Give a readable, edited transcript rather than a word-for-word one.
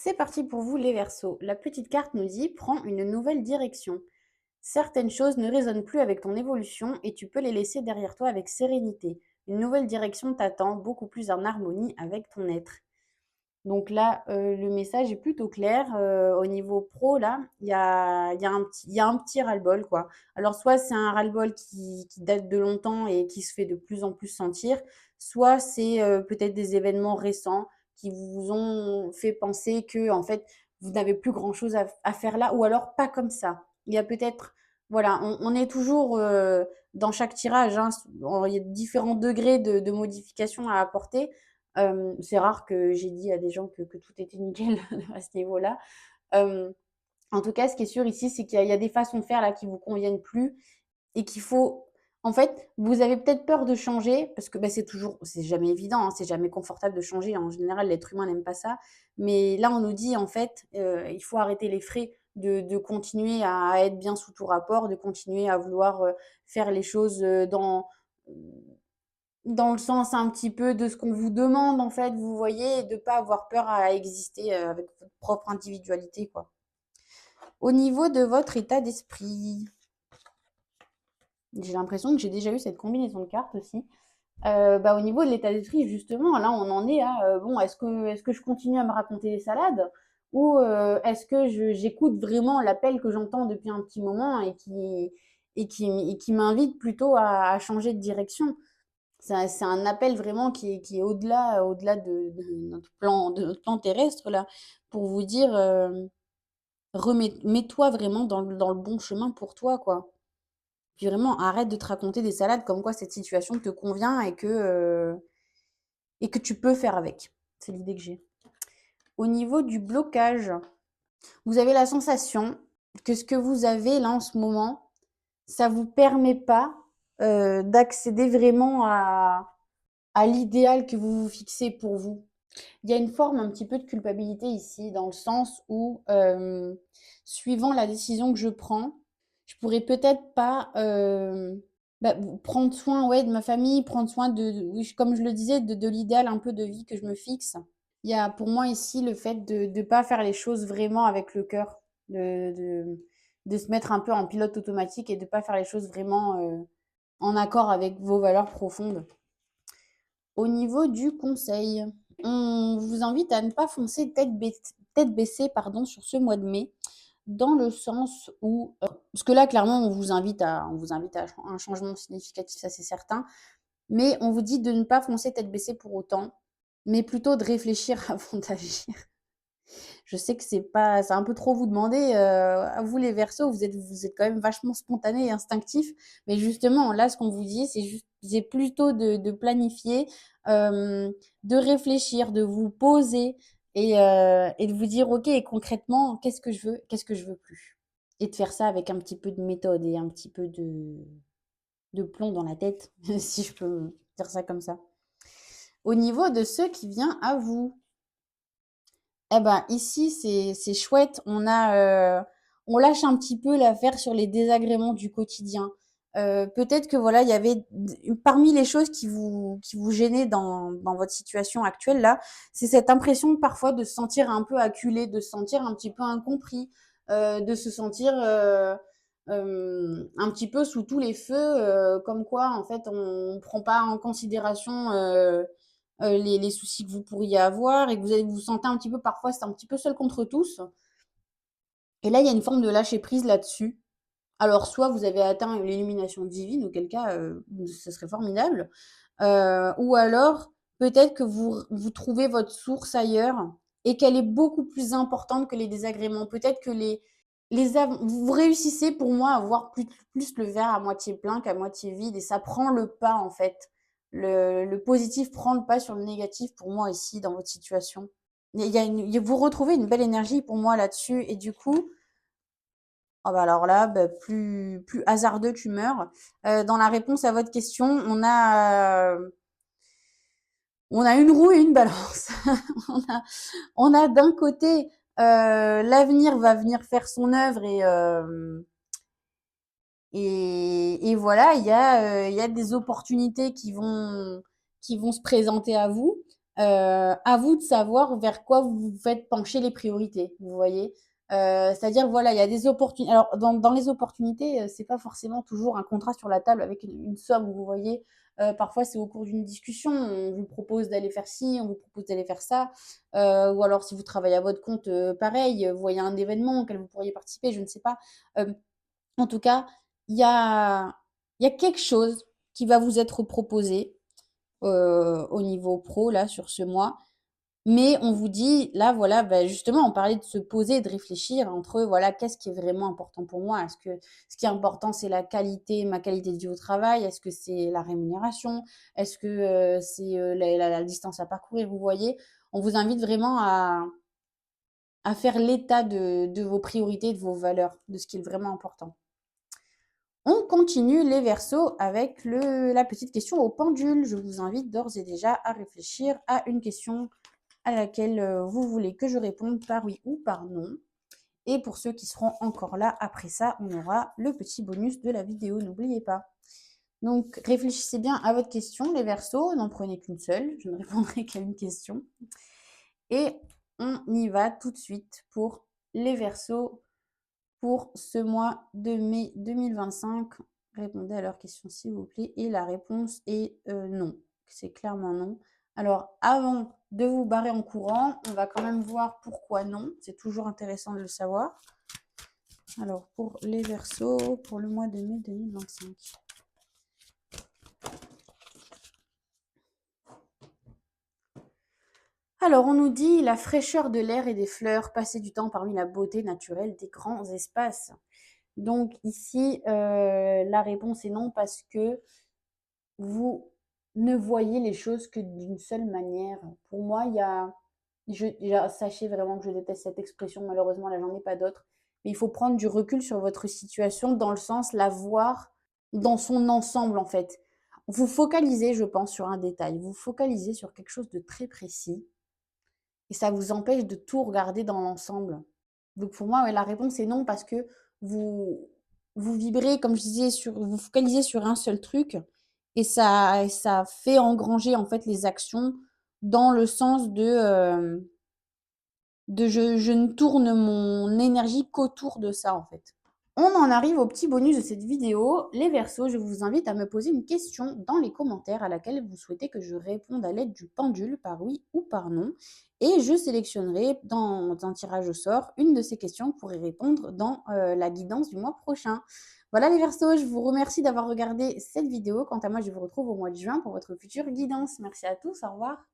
C'est parti pour vous les Verseaux. La petite carte nous dit: prends une nouvelle direction. Certaines choses ne résonnent plus avec ton évolution et tu peux les laisser derrière toi avec sérénité. Une nouvelle direction t'attend, beaucoup plus en harmonie avec ton être. Donc là, le message est plutôt clair. Au niveau pro, là, il y a un petit ras-le-bol, quoi. Alors, soit c'est un ras-le-bol qui date de longtemps et qui se fait de plus en plus sentir, soit c'est peut-être des événements récents qui vous ont fait penser que, en fait, vous n'avez plus grand-chose à faire là, ou alors pas comme ça. Il y a peut-être, voilà, on est toujours dans chaque tirage, hein, il y a différents degrés de modification à apporter. C'est rare que j'ai dit à des gens que tout était nickel à ce niveau-là. Hem, En tout cas, ce qui est sûr ici, c'est qu'il y a des façons de faire là qui vous conviennent plus et qu'il faut en fait, vous avez peut-être peur de changer parce que, bah, c'est jamais évident, hein, c'est jamais confortable de changer. En général, l'être humain n'aime pas ça. Mais là, on nous dit en fait, il faut arrêter les frais de continuer à être bien sous tout rapport, de continuer à vouloir, faire les choses, dans le sens un petit peu de ce qu'on vous demande en fait, vous voyez? Et de pas avoir peur à exister, avec votre propre individualité, quoi. Au niveau de votre état d'esprit, j'ai l'impression que j'ai déjà eu cette combinaison de cartes aussi. Bah, au niveau de l'état d'esprit justement, là on en est à, bon est-ce que je continue à me raconter des salades? Ou, est-ce que je j'écoute vraiment l'appel que j'entends depuis un petit moment et qui m'invite plutôt à changer de direction? C'est un appel vraiment qui est au-delà de notre plan terrestre là, pour vous dire, mets-toi vraiment dans le bon chemin pour toi, quoi. Puis vraiment arrête de te raconter des salades comme quoi cette situation te convient et que tu peux faire avec. C'est l'idée que j'ai. Au niveau du blocage, vous avez la sensation que ce que vous avez là en ce moment, ça vous permet pas, d'accéder vraiment à l'idéal que vous vous fixez pour vous. Il y a une forme un petit peu de culpabilité ici, dans le sens où, suivant la décision que je prends, je pourrais peut-être pas, bah, prendre soin, ouais, de ma famille, prendre soin oui, comme je le disais, de l'idéal un peu de vie que je me fixe. Il y a pour moi ici le fait de pas faire les choses vraiment avec le cœur, de se mettre un peu en pilote automatique et de pas faire les choses vraiment, en accord avec vos valeurs profondes. Au niveau du conseil, on vous invite à ne pas foncer tête baissée pardon, sur ce mois de mai, dans le sens où, parce que là, clairement, on vous invite à un changement significatif, ça c'est certain, mais on vous dit de ne pas foncer tête baissée pour autant, mais plutôt de réfléchir avant d'agir. Je sais que c'est un peu trop vous demander, à vous les Verseaux, vous êtes quand même vachement spontanés et instinctifs, mais justement là, ce qu'on vous dit, c'est plutôt de planifier, de réfléchir, de vous poser et de vous dire: «OK, et concrètement, qu'est-ce que je veux? Qu'est-ce que je veux plus?» Et de faire ça avec un petit peu de méthode et un petit peu de plomb dans la tête, si je peux dire ça comme ça. Au niveau de ce qui vient à vous, eh ben, ici, c'est chouette. On lâche un petit peu l'affaire sur les désagréments du quotidien. Peut-être que voilà, il y avait parmi les choses qui vous gênaient dans votre situation actuelle là, c'est cette impression parfois de se sentir un peu acculé, de se sentir un petit peu incompris, de se sentir un petit peu sous tous les feux, comme quoi en fait on ne prend pas en considération les soucis que vous pourriez avoir et que vous sentez un petit peu parfois, c'est un petit peu seul contre tous. Et là, il y a une forme de lâcher prise là-dessus. Alors, soit vous avez atteint l'illumination divine, auquel cas, ce serait formidable, ou alors peut-être que vous trouvez votre source ailleurs et qu'elle est beaucoup plus importante que les désagréments. Peut-être que vous réussissez pour moi à voir plus le verre à moitié plein qu'à moitié vide et ça prend le pas en fait. Le positif prend le pas sur le négatif pour moi ici dans votre situation. Vous retrouvez une belle énergie pour moi là-dessus et du coup, oh bah alors là, bah, plus hasardeux que meurs. Dans la réponse à votre question, on a une roue et une balance. On a d'un côté, l'avenir va venir faire son œuvre et voilà, il y a des opportunités qui vont se présenter à vous. À vous de savoir vers quoi vous faites pencher les priorités, vous voyez? C'est-à-dire, voilà, il y a des opportunités. Alors dans les opportunités, c'est pas forcément toujours un contrat sur la table avec une somme, vous voyez? Parfois, c'est au cours d'une discussion, on vous propose d'aller faire ci, on vous propose d'aller faire ça, ou alors si vous travaillez à votre compte, pareil, vous voyez un événement auquel vous pourriez participer, je ne sais pas. En tout cas, il y a il y a quelque chose qui va vous être proposé, au niveau pro là, sur ce mois. Mais on vous dit, là, voilà, bah, justement, on parlait de se poser, de réfléchir entre, voilà, qu'est-ce qui est vraiment important pour moi? Est-ce que ce qui est important, c'est la qualité, ma qualité de vie au travail? Est-ce que c'est la rémunération? Est-ce que c'est la distance à parcourir? Vous voyez, on vous invite vraiment à faire l'état de vos priorités, de vos valeurs, de ce qui est vraiment important. On continue les versos avec la petite question au pendule. Je vous invite d'ores et déjà à réfléchir à une question à laquelle vous voulez que je réponde par oui ou par non. Et pour ceux qui seront encore là, après ça, on aura le petit bonus de la vidéo, n'oubliez pas. Donc, réfléchissez bien à votre question, les versos, n'en prenez qu'une seule, je ne répondrai qu'à une question. Et on y va tout de suite pour les versos pour ce mois de mai 2025. Répondez à leurs questions, s'il vous plaît. Et la réponse est non. C'est clairement non. Alors, avant de vous barrer en courant, on va quand même voir pourquoi non. C'est toujours intéressant de le savoir. Alors, pour les versos, pour le mois de mai 2025. Alors, on nous dit la fraîcheur de l'air et des fleurs, passer du temps parmi la beauté naturelle des grands espaces. Donc ici, la réponse est non parce que vous ne voyez les choses que d'une seule manière. Pour moi, il y a déjà, sachez vraiment que je déteste cette expression, malheureusement, là, j'en ai pas d'autre. Mais il faut prendre du recul sur votre situation, dans le sens, la voir dans son ensemble, en fait. Vous focalisez, je pense, sur un détail. Vous focalisez sur quelque chose de très précis et ça vous empêche de tout regarder dans l'ensemble. Donc pour moi, ouais, la réponse est non parce que vous, vous vibrez, comme je disais, vous focalisez sur un seul truc et ça fait engranger en fait les actions dans le sens de je ne tourne mon énergie qu'autour de ça en fait. On en arrive au petit bonus de cette vidéo. Les versos, je vous invite à me poser une question dans les commentaires à laquelle vous souhaitez que je réponde à l'aide du pendule par oui ou par non. Et je sélectionnerai dans un tirage au sort une de ces questions pour y répondre dans la guidance du mois prochain. Voilà les versos, je vous remercie d'avoir regardé cette vidéo. Quant à moi, je vous retrouve au mois de juin pour votre future guidance. Merci à tous, au revoir.